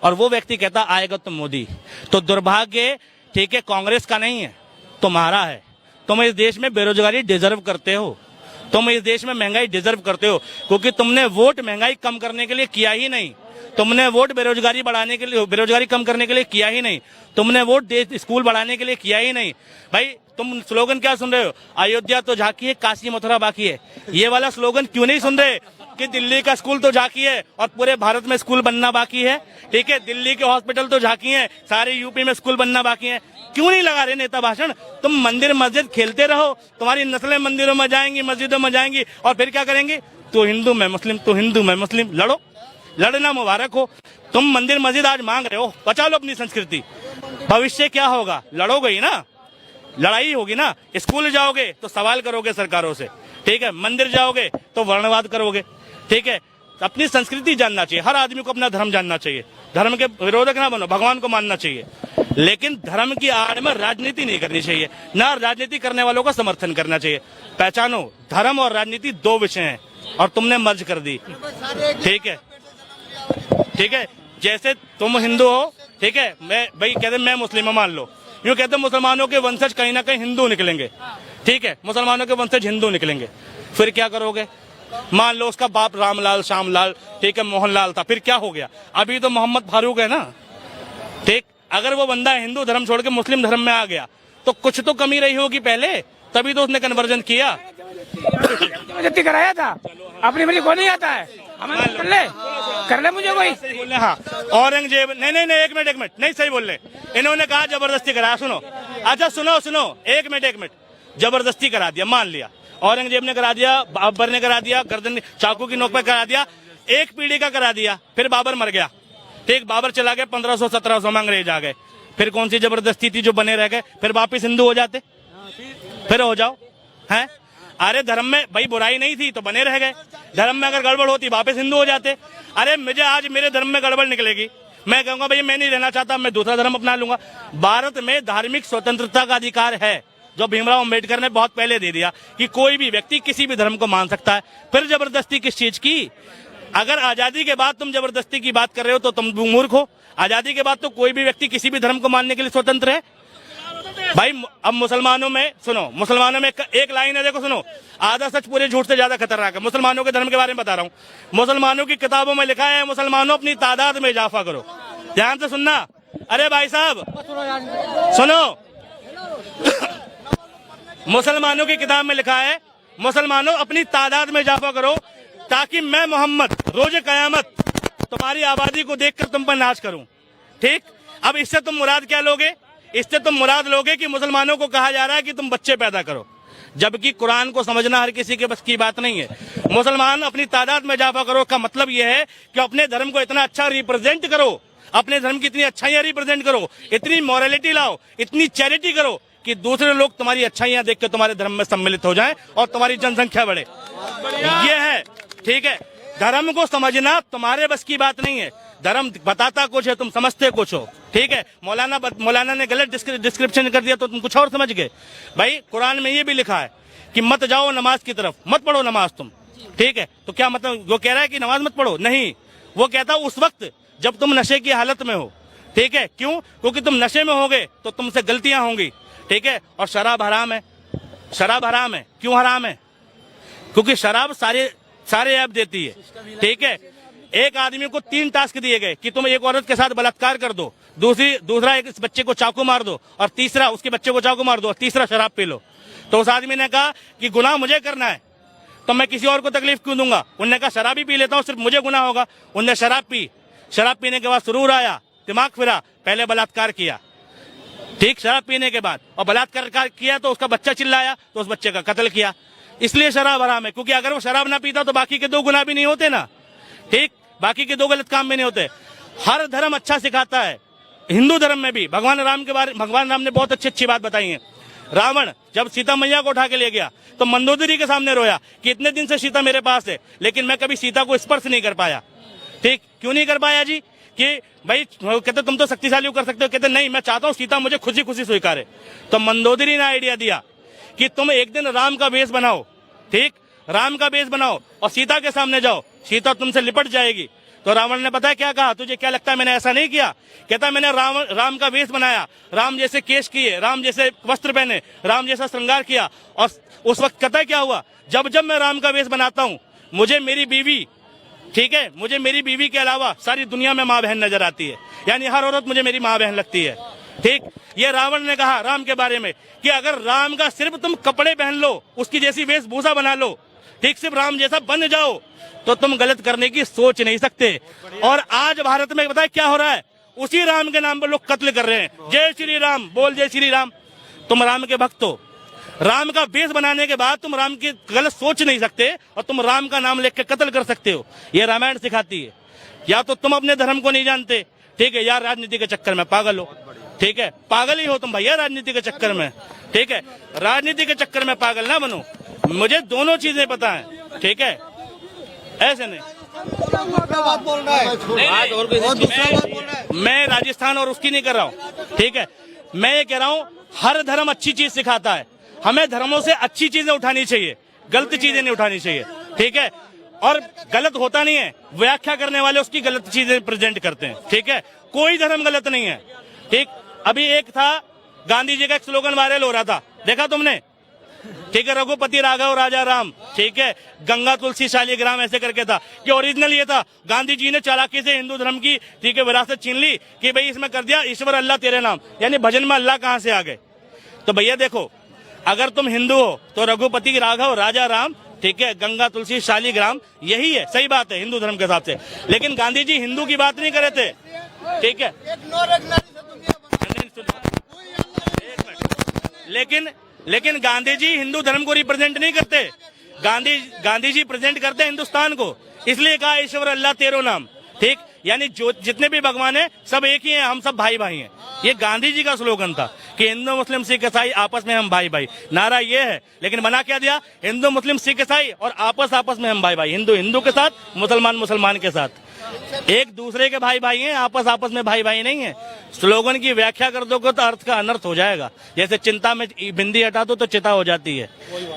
और वो व्यक्ति कहता आएगा तो मोदी। तो दुर्भाग्य ठीक है कांग्रेस का नहीं है, तुम्हारा है। तुम इस देश में बेरोजगारी डिजर्व करते हो, तुम इस देश में महंगाई डिजर्व करते हो, क्योंकि तुमने वोट महंगाई कम करने के लिए किया ही नहीं, तुमने वोट बेरोजगारी बढ़ाने के लिए, बेरोजगारी कम करने के लिए किया ही नहीं, तुमने वोट स्कूल बढ़ाने के लिए किया ही नहीं। भाई तुम स्लोगन क्या सुन रहे हो, अयोध्या तो झांकी है, काशी मथुरा बाकी है। ये वाला स्लोगन क्यों नहीं सुन रहे कि दिल्ली का स्कूल तो झांकी है और पूरे भारत में स्कूल बनना बाकी है। ठीक है, दिल्ली के हॉस्पिटल तो झांकी है, सारे यूपी में स्कूल बनना बाकी है। क्यों नहीं लगा रहे नेता भाषण? तुम मंदिर मस्जिद खेलते रहो, तुम्हारी नस्लें मंदिरों में जाएंगी, मस्जिदों में जाएंगी, और फिर क्या करेंगे? तो हिंदू मैं मुस्लिम, तो हिंदू मैं मुस्लिम। लड़ो, लड़ना मुबारक हो। तुम मंदिर मस्जिद आज मांग रहे हो, बचा लो अपनी संस्कृति। भविष्य क्या होगा? लड़ोगे ही ना, लड़ाई होगी ना। स्कूल जाओगे तो सवाल करोगे सरकारों से, ठीक है, मंदिर जाओगे तो वर्णवाद करोगे। ठीक है, अपनी संस्कृति जानना चाहिए, हर आदमी को अपना धर्म जानना चाहिए, धर्म के विरोधक ना बनो, भगवान को मानना चाहिए, लेकिन धर्म की आड़ में राजनीति नहीं करनी चाहिए, ना राजनीति करने वालों का समर्थन करना चाहिए। पहचानो, धर्म और राजनीति दो विषय हैं और तुमने मर्ज कर दी। ठीक है, ठीक है, जैसे तुम हिंदू हो, ठीक है, मैं भाई कहते मैं मुस्लिम हूं, मान लो, यूं कहते मुसलमानों के वंशज कहीं ना कहीं हिंदू निकलेंगे। ठीक है, मुसलमानों के वंशज हिंदू निकलेंगे, फिर क्या करोगे? मान लो उसका बाप रामलाल, श्यामलाल, ठीक है, मोहनलाल था, फिर क्या हो गया? अभी तो मोहम्मद फारूक है ना। ठीक, अगर वो बंदा हिंदू धर्म छोड़ के मुस्लिम धर्म में आ गया तो कुछ तो कमी रही होगी पहले, तभी तो उसने कन्वर्जन किया। जबरदस्ती कराया था, अपनी मेरी को नहीं आता है, हमें कर ले मुझे कोई। सही बोल रहे, हाँ, औरंगजेब, नहीं नहीं नहीं, एक मिनट, नहीं सही बोल रहे, इन्होंने कहा जबरदस्ती कराया। सुनो, अच्छा सुनो, एक मिनट, जबरदस्ती करा दिया, मान लिया, औरंगजेब ने करा दिया, बाबर ने करा दिया, गर्दन चाकू की नोक पर करा दिया, एक पीढ़ी का करा दिया, फिर बाबर मर गया। ठीक, बाबर चला गया 1500-1700 में, अंग्रेज आ गए, फिर कौन सी जबरदस्ती थी जो बने रह गए? फिर वापिस हिंदू हो जाते, फिर हो जाओ, हैं? अरे धर्म में भाई बुराई नहीं थी तो बने रह गए, धर्म में अगर गड़बड़ होती वापस हिंदू हो जाते। अरे मुझे आज मेरे धर्म में गड़बड़ निकलेगी, मैं कहूंगा भैया मैं नहीं रहना चाहता, मैं दूसरा धर्म अपना लूंगा। भारत में धार्मिक स्वतंत्रता का अधिकार है, जो भीमराव अंबेडकर ने बहुत पहले दे दिया कि कोई भी व्यक्ति किसी भी धर्म को मान सकता है। फिर जबरदस्ती किस चीज की? अगर आजादी के बाद तुम जबरदस्ती की बात कर रहे हो तो तुम मूर्ख हो। आजादी के बाद तो कोई भी व्यक्ति किसी भी धर्म को मानने के लिए स्वतंत्र है। भाई अब मुसलमानों में सुनो, मुसलमानों में एक लाइन है, देखो सुनो, आधा सच पूरे झूठ से ज्यादा खतरनाक है। मुसलमानों के धर्म के बारे में बता रहा हूँ, मुसलमानों की किताबों में लिखा है, मुसलमानों अपनी तादाद में इजाफा करो। ध्यान से सुनना, अरे भाई साहब सुनो, मुसलमानों की किताब में लिखा है, मुसलमानों अपनी तादाद में इजाफा करो, ताकि मैं मोहम्मद रोज कयामत तुम्हारी आबादी को देखकर तुम पर नाच करूं। ठीक, अब इससे तुम मुराद क्या लोगे? इससे तुम मुराद लोगे कि मुसलमानों को कहा जा रहा है कि तुम बच्चे पैदा करो, जबकि कुरान को समझना हर किसी के बस की बात नहीं है। मुसलमान अपनी तादाद में इजाफा करो का मतलब यह है कि अपने धर्म को इतना अच्छा रिप्रेजेंट करो, अपने धर्म की इतनी अच्छाइयां रिप्रेजेंट करो, इतनी मॉरलिटी लाओ, इतनी चैरिटी करो कि दूसरे लोग तुम्हारी अच्छाइयां देख के तुम्हारे धर्म में सम्मिलित हो जाएं और तुम्हारी जनसंख्या बढ़े। ये है, ठीक है, धर्म को समझना तुम्हारे बस की बात नहीं है। धर्म बताता कुछ है, तुम समझते कुछ हो। ठीक है, मौलाना ने गलत डिस्क्रिप्शन कर दिया तो तुम कुछ और समझ गए। भाई कुरान में ये भी लिखा है कि मत जाओ नमाज की तरफ, मत पढ़ो नमाज तुम। ठीक है, तो क्या मतलब? वो कह रहा है कि नमाज मत पढ़ो? नहीं, वो कहता उस वक्त जब तुम नशे की हालत में हो। ठीक है, क्यों? क्योंकि तुम नशे में होगे तो तुमसे गलतियां होंगी। ठीक है, और शराब हराम है, शराब हराम है। क्यों हराम है? क्योंकि शराब सारे ऐप देती है। ठीक है, एक आदमी को 3 टास्क दिए गए कि तुम एक औरत के साथ बलात्कार कर दो, दूसरा एक बच्चे को चाकू मार दो, और तीसरा उसके बच्चे को चाकू मार दो, और तीसरा शराब पी लो। तो उस आदमी ने कहा कि गुनाह मुझे करना है तो मैं किसी और को तकलीफ क्यों दूंगा? उन्होंने कहा शराब ही पी लेता हूँ, सिर्फ मुझे गुनाह होगा। उनने शराब पी, शराब पीने के बाद सुरूर आया, दिमाग फिरा, पहले बलात्कार किया। ठीक, शराब पीने के बाद, और बलात्कार किया तो उसका बच्चा चिल्लाया तो उस बच्चे का कत्ल किया। इसलिए शराब हराम है, क्योंकि अगर वो शराब ना पीता तो बाकी के 2 गुनाह भी नहीं होते ना। ठीक, बाकी के 2 गलत काम भी नहीं होते। हर धर्म अच्छा सिखाता है, हिंदू धर्म में भी भगवान राम ने बहुत अच्छी बात बताई है। रावण जब सीता मैया को उठा के ले गया तो मंदोदरी के सामने रोया कि इतने दिन से सीता मेरे पास है, लेकिन मैं कभी सीता को स्पर्श नहीं कर पाया। ठीक, क्यों नहीं कर पाया जी? कि भाई कहते तुम तो शक्तिशाली कर सकते हो, कहते नहीं, मैं चाहता हूं सीता मुझे खुशी खुशी स्वीकारे। तो मंदोदरी ने आइडिया दिया कि तुम एक दिन राम का वेश बनाओ। ठीक, राम का वेश बनाओ और सीता के सामने जाओ, सीता तुमसे लिपट जाएगी, तो रावण ने पता है क्या कहा, तुझे क्या लगता है मैंने ऐसा नहीं किया? कहता मैंने राम का वेश बनाया, राम जैसे केश किए, राम जैसे वस्त्र पहने, राम जैसा श्रृंगार किया। और उस वक्त कहता है क्या हुआ, जब जब मैं राम का वेश बनाता हूँ मुझे मेरी बीवी, ठीक है, मुझे मेरी बीवी के अलावा सारी दुनिया में माँ बहन नजर आती है, यानी हर औरत मुझे मेरी माँ बहन लगती है। ठीक, ये रावण ने कहा राम के बारे में कि अगर राम का सिर्फ तुम कपड़े पहन लो, उसकी जैसी वेशभूषा बना लो, ठीक, सिर्फ राम जैसा बन जाओ, तो तुम गलत करने की सोच नहीं सकते। और आज भारत में बताए क्या हो रहा है, उसी राम के नाम पर लोग कत्ल कर रहे हैं। जय श्री राम बोल, जय श्री राम। तुम राम के भक्त हो, राम का वेश बनाने के बाद तुम राम की गलत सोच नहीं सकते और तुम राम का नाम लेकर कत्ल कर सकते हो। ये रामायण सिखाती है। या तो तुम अपने धर्म को नहीं जानते, ठीक है, या राजनीति के चक्कर में पागल हो, ठीक है, पागल ही हो तुम भैया राजनीति के चक्कर में, ठीक है, राजनीति के चक्कर में पागल ना बनो। मुझे दोनों चीजें पता है, ठीक है, ऐसे नहीं। मैं राजस्थान और उसकी नहीं कर रहा हूँ, ठीक है, मैं ये कह रहा हूँ हर धर्म अच्छी चीज सिखाता है, हमें धर्मों से अच्छी चीजें उठानी चाहिए, गलत चीजें नहीं उठानी चाहिए, ठीक है। और गलत होता नहीं है, व्याख्या करने वाले उसकी गलत चीजें प्रेजेंट करते हैं, ठीक है, कोई धर्म गलत नहीं है, ठीक। अभी एक था गांधी जी का एक स्लोगन वायरल हो रहा था, देखा तुमने, ठीक है, रघुपति राघव राजा राम, ठीक है, गंगा तुलसी शालिग्राम, ऐसे करके था कि ओरिजिनल ये था। गांधी जी ने चालाकी से हिंदू धर्म की, ठीक है, विरासत छीन ली कि भाई इसमें कर दिया ईश्वर अल्लाह तेरे नाम, यानी भजन में अल्लाह कहां से आ गए। तो भैया देखो, अगर तुम हिंदू हो तो रघुपति राघव राजा राम, ठीक है, गंगा तुलसी शालिग्राम, यही है, सही बात है हिंदू धर्म के हिसाब से। लेकिन गांधी जी हिंदू की बात नहीं कर रहे थे, ठीक है, लेकिन गांधी जी हिंदू धर्म को रिप्रेजेंट नहीं करते, गांधी जी प्रेजेंट करते हिंदुस्तान को, इसलिए कहा ईश्वर अल्लाह तेरो नाम, ठीक, यानी जो जितने भी भगवान हैं सब एक ही हैं, हम सब भाई भाई हैं। ये गांधी जी का स्लोगन था कि हिंदू मुस्लिम सिख ईसाई आपस में हम भाई भाई, नारा ये है। लेकिन बना क्या दिया, हिंदू मुस्लिम सिख ईसाई और आपस में हम भाई भाई, हिंदू हिंदू के साथ, मुसलमान मुसलमान के साथ, एक दूसरे के भाई भाई हैं, आपस में भाई भाई नहीं है। स्लोगन की व्याख्या कर दोगे तो अर्थ का अनर्थ हो जाएगा। जैसे चिंता में बिंदी हटा दो तो चिता हो जाती है।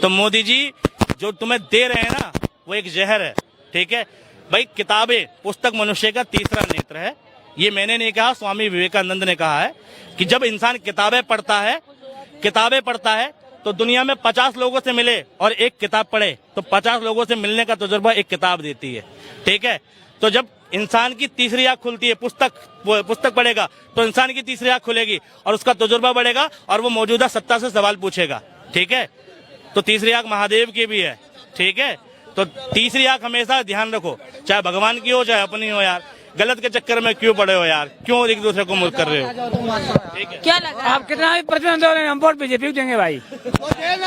तो मोदी जी जो तुम्हें दे रहे हैं ना, वो एक जहर है, ठीक है भाई। किताबें, पुस्तक मनुष्य का तीसरा नेत्र है, ये मैंने नहीं कहा, स्वामी विवेकानंद ने कहा है कि जब इंसान किताबें पढ़ता है तो दुनिया में 50 लोगों से मिले और एक किताब पढ़े तो 50 लोगों से मिलने का तजुर्बा एक किताब देती है, ठीक है। तो जब इंसान की तीसरी आंख खुलती है, पुस्तक पढ़ेगा तो इंसान की तीसरी आंख खुलेगी और उसका तजुर्बा बढ़ेगा और वो मौजूदा सत्ता से सवाल पूछेगा, ठीक है। तो तीसरी आंख महादेव की भी है, ठीक है। तो तीसरी आंख हमेशा ध्यान रखो, चाहे भगवान की हो चाहे अपनी हो। यार गलत के चक्कर में क्यों पड़े हो यार, क्यों एक दूसरे को मुल्क कर रहे हो, ठीक है। क्या लगा आप कितना भी प्रतिबंध हो रहे हैं, हम वोट बीजेपी को देंगे भाई, चाहे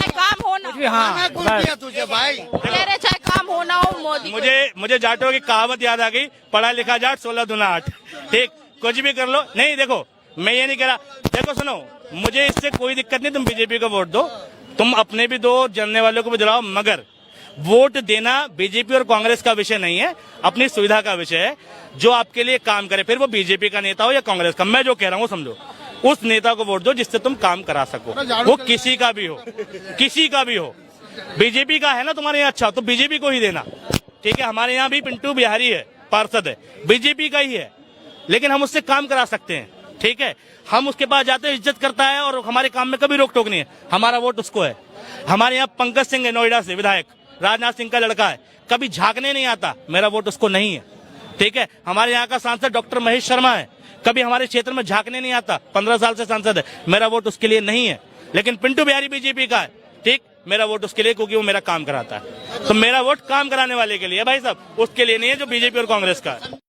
काम होना, हाँ तुझे भाई कह रहे चाहे काम होना हो मोदी। मुझे जाटों की कहावत याद आ गई, पढ़ा लिखा जाट 16 दूना 8, ठीक, कुछ भी कर लो। नहीं देखो, मैं ये नहीं कह रहा, देखो सुनो, मुझे इससे कोई दिक्कत नहीं, तुम बीजेपी को वोट दो, तुम अपने भी दो, जानने वालों को भी दिलाओ, मगर वोट देना बीजेपी और कांग्रेस का विषय नहीं है, अपनी सुविधा का विषय है। जो आपके लिए काम करे, फिर वो बीजेपी का नेता हो या कांग्रेस का, मैं जो कह रहा हूँ समझो, उस नेता को वोट दो जिससे तुम काम करा सको, वो किसी का भी हो। बीजेपी का है ना तुम्हारे यहाँ, अच्छा तो बीजेपी को ही देना, ठीक है। हमारे यहाँ भी पिंटू बिहारी है, पार्षद है, बीजेपी का ही है, लेकिन हम उससे काम करा सकते हैं, ठीक है। हम उसके पास जाते हैं, इज्जत करता है और हमारे काम में कभी रोक टोक नहीं है, हमारा वोट उसको है। हमारे यहाँ पंकज सिंह है, नोएडा से विधायक, राजनाथ सिंह का लड़का है, कभी झांकने नहीं आता, मेरा वोट उसको नहीं है, ठीक है। हमारे यहाँ का सांसद डॉक्टर महेश शर्मा है, कभी हमारे क्षेत्र में झांकने नहीं आता, 15 साल से सांसद है, मेरा वोट उसके लिए नहीं है। लेकिन पिंटू बिहारी बीजेपी का है, ठीक, मेरा वोट उसके लिए, क्योंकि वो मेरा काम कराता है। तो मेरा वोट काम कराने वाले के लिए भाई साहब, उसके लिए नहीं है जो बीजेपी और कांग्रेस का है।